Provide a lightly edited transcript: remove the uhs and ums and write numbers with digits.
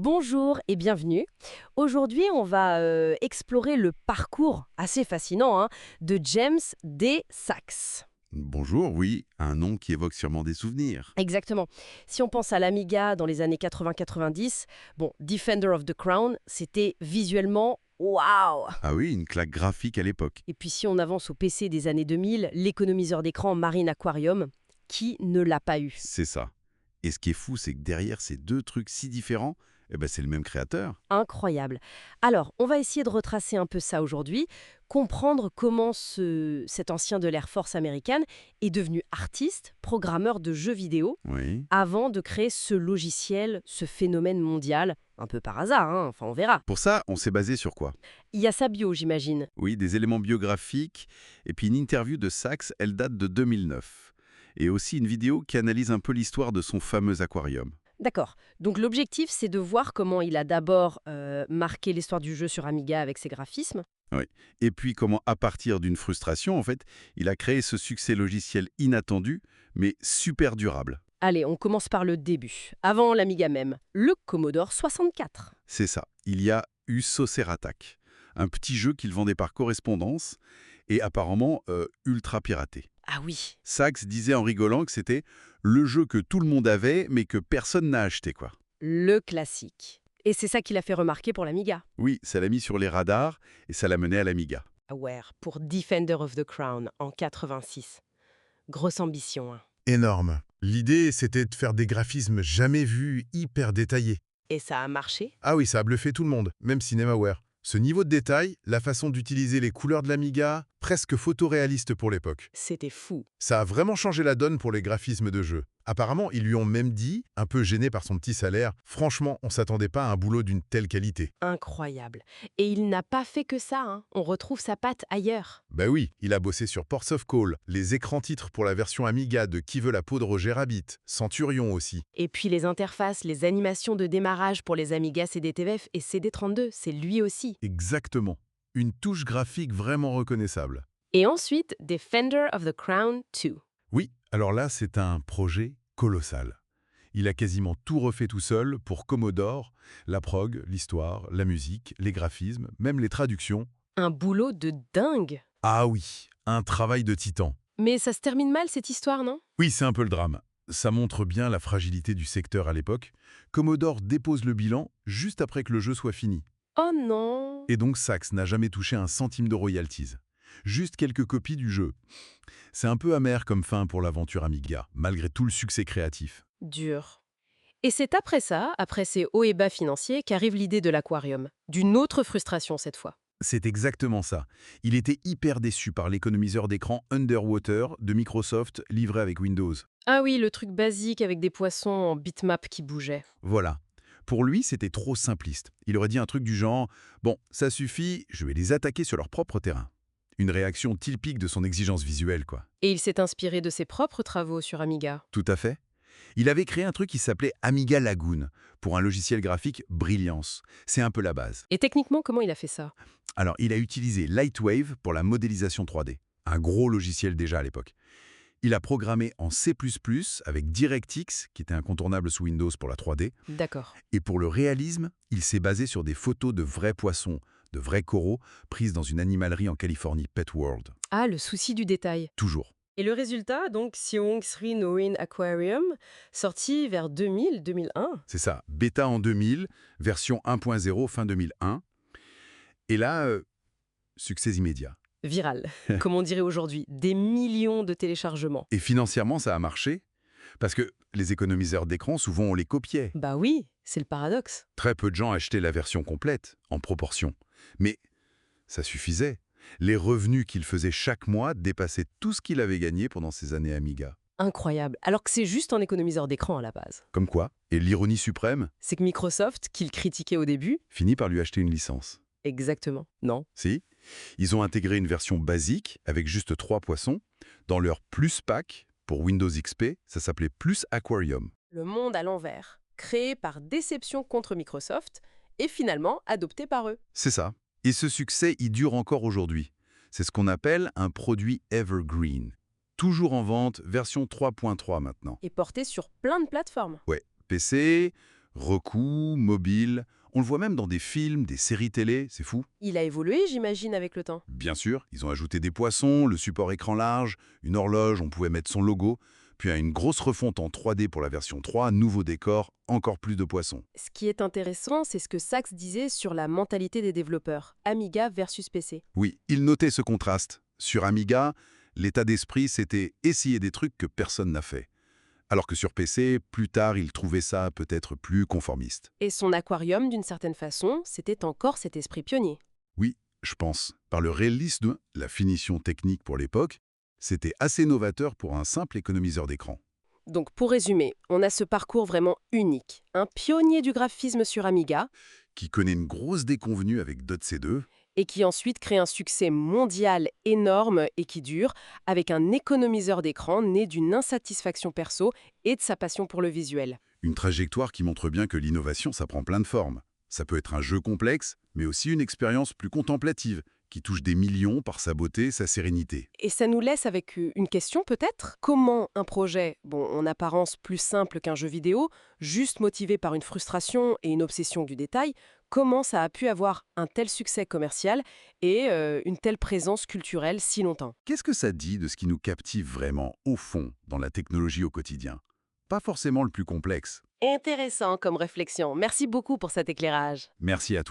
Bonjour et bienvenue. Aujourd'hui, on va explorer le parcours assez fascinant de James D. Sachs. Bonjour, oui, un nom qui évoque sûrement des souvenirs. Exactement. Si on pense à l'Amiga dans les années 80-90, bon, Defender of the Crown, c'était visuellement waouh. Ah oui, une claque graphique à l'époque. Et puis si on avance au PC des années 2000, l'économiseur d'écran Marine Aquarium, qui ne l'a pas eu? C'est ça. Et ce qui est fou, c'est que derrière ces deux trucs si différents, c'est le même créateur. Incroyable. Alors, on va essayer de retracer un peu ça aujourd'hui, comprendre comment cet ancien de l'Air Force américaine est devenu artiste, programmeur de jeux vidéo, Oui. avant de créer ce logiciel, ce phénomène mondial, un peu par hasard, enfin on verra. Pour ça, on s'est basé sur quoi? Il y a sa bio, j'imagine. Oui, des éléments biographiques, et puis une interview de Sachs, elle date de 2009. Et aussi une vidéo qui analyse un peu l'histoire de son fameux aquarium. D'accord. Donc l'objectif, c'est de voir comment il a d'abord marqué l'histoire du jeu sur Amiga avec ses graphismes. Oui. Et puis comment, à partir d'une frustration, en fait, il a créé ce succès logiciel inattendu, mais super durable. Allez, on commence par le début, avant l'Amiga même, le Commodore 64. C'est ça. Il y a eu Saucer-Attack, un petit jeu qu'il vendait par correspondance et apparemment ultra piraté. Ah oui. Sachs disait en rigolant que c'était le jeu que tout le monde avait mais que personne n'a acheté, quoi. Le classique. Et c'est ça qui l'a fait remarquer pour l'Amiga. Oui, ça l'a mis sur les radars et ça l'a mené à l'Amiga. Aware pour Defender of the Crown en 86. Grosse ambition, hein. Énorme. L'idée, c'était de faire des graphismes jamais vus, hyper détaillés. Et ça a marché? Ah oui, ça a bluffé tout le monde, même CinemaWare. Ce niveau de détail, la façon d'utiliser les couleurs de l'Amiga, presque photoréaliste pour l'époque. C'était fou. Ça a vraiment changé la donne pour les graphismes de jeu. Apparemment, ils lui ont même dit, un peu gêné par son petit salaire, « Franchement, on s'attendait pas à un boulot d'une telle qualité. Incroyable. Et il n'a pas fait que ça, hein. On retrouve sa patte ailleurs. » Ben oui, il a bossé sur Ports of Call, les écrans-titres pour la version Amiga de Qui veut la peau de Roger Rabbit, Centurion aussi. Et puis les interfaces, les animations de démarrage pour les Amiga CDTVF et CD32, c'est lui aussi. Exactement. Une touche graphique vraiment reconnaissable. Et ensuite, Defender of the Crown 2. Oui, alors là, c'est un projet colossal. Il a quasiment tout refait tout seul pour Commodore, la prog, l'histoire, la musique, les graphismes, même les traductions. Un boulot de dingue. Ah oui, un travail de titan. Mais ça se termine mal cette histoire, non? Oui, c'est un peu le drame. Ça montre bien la fragilité du secteur à l'époque. Commodore dépose le bilan juste après que le jeu soit fini. Oh non! Et donc Sachs n'a jamais touché un centime de royalties. Juste quelques copies du jeu. C'est un peu amer comme fin pour l'aventure Amiga, malgré tout le succès créatif. Dur. Et c'est après ça, après ces hauts et bas financiers, qu'arrive l'idée de l'aquarium. D'une autre frustration cette fois. C'est exactement ça. Il était hyper déçu par l'économiseur d'écran Underwater de Microsoft livré avec Windows. Ah oui, le truc basique avec des poissons en bitmap qui bougeaient. Voilà. Pour lui, c'était trop simpliste. Il aurait dit un truc du genre « Bon, ça suffit, je vais les attaquer sur leur propre terrain ». Une réaction typique de son exigence visuelle, quoi. Et il s'est inspiré de ses propres travaux sur Amiga. Tout à fait. Il avait créé un truc qui s'appelait Amiga Lagoon, pour un logiciel graphique Brilliance. C'est un peu la base. Et techniquement, comment il a fait ça? Alors, il a utilisé Lightwave pour la modélisation 3D. Un gros logiciel déjà à l'époque. Il a programmé en C++ avec DirectX, qui était incontournable sous Windows pour la 3D. D'accord. Et pour le réalisme, il s'est basé sur des photos de vrais poissons, de vrais coraux, prises dans une animalerie en Californie, Pet World. Ah, le souci du détail. Toujours. Et le résultat, donc, Seong Sri Noin Aquarium, sorti vers 2000-2001. C'est ça, bêta en 2000, version 1.0 fin 2001. Et là, succès immédiat. Viral, comme on dirait aujourd'hui. Des millions de téléchargements. Et financièrement, ça a marché, parce que les économiseurs d'écran, souvent, on les copiait. Bah oui, c'est le paradoxe. Très peu de gens achetaient la version complète, en proportion. Mais ça suffisait. Les revenus qu'il faisait chaque mois dépassaient tout ce qu'il avait gagné pendant ses années Amiga. Incroyable. Alors que c'est juste un économiseur d'écran à la base. Comme quoi, et l'ironie suprême, C'est que Microsoft, qu'il critiquait au début, finit par lui acheter une licence. exactement, non? Si, ils ont intégré une version basique avec juste 3 poissons. Dans leur Plus Pack, pour Windows XP, ça s'appelait Plus Aquarium. Le monde à l'envers, créé par déception contre Microsoft et finalement adopté par eux. C'est ça. Et ce succès, il dure encore aujourd'hui. C'est ce qu'on appelle un produit evergreen. Toujours en vente, version 3.3 maintenant. Et porté sur plein de plateformes. Ouais, PC, Roku, mobile, on le voit même dans des films, des séries télé, c'est fou. Il a évolué, j'imagine, avec le temps. Bien sûr, ils ont ajouté des poissons, le support écran large, une horloge, on pouvait mettre son logo, puis à une grosse refonte en 3D pour la version 3, nouveau décor, encore plus de poissons. Ce qui est intéressant, c'est ce que Sachs disait sur la mentalité des développeurs, Amiga versus PC. Oui, il notait ce contraste. Sur Amiga, l'état d'esprit, c'était essayer des trucs que personne n'a fait. Alors que sur PC, plus tard, il trouvait ça peut-être plus conformiste. Et son aquarium, d'une certaine façon, c'était encore cet esprit pionnier. Oui, je pense. Par le réalisme, la finition technique pour l'époque, c'était assez novateur pour un simple économiseur d'écran. Donc pour résumer, on a ce parcours vraiment unique. Un pionnier du graphisme sur Amiga, Qui connaît une grosse déconvenue avec .c2, et qui ensuite crée un succès mondial énorme et qui dure, avec un économiseur d'écran né d'une insatisfaction perso et de sa passion pour le visuel. une trajectoire qui montre bien que l'innovation, ça prend plein de formes. Ça peut être un jeu complexe, mais aussi une expérience plus contemplative, qui touche des millions par sa beauté, sa sérénité. Et ça nous laisse avec une question peut-être. Comment un projet, en apparence plus simple qu'un jeu vidéo, juste motivé par une frustration et une obsession du détail, comment ça a pu avoir un tel succès commercial et une telle présence culturelle si longtemps? Qu'est-ce que ça dit de ce qui nous captive vraiment, au fond, dans la technologie au quotidien? Pas forcément le plus complexe. Intéressant comme réflexion. Merci beaucoup pour cet éclairage. Merci à toi.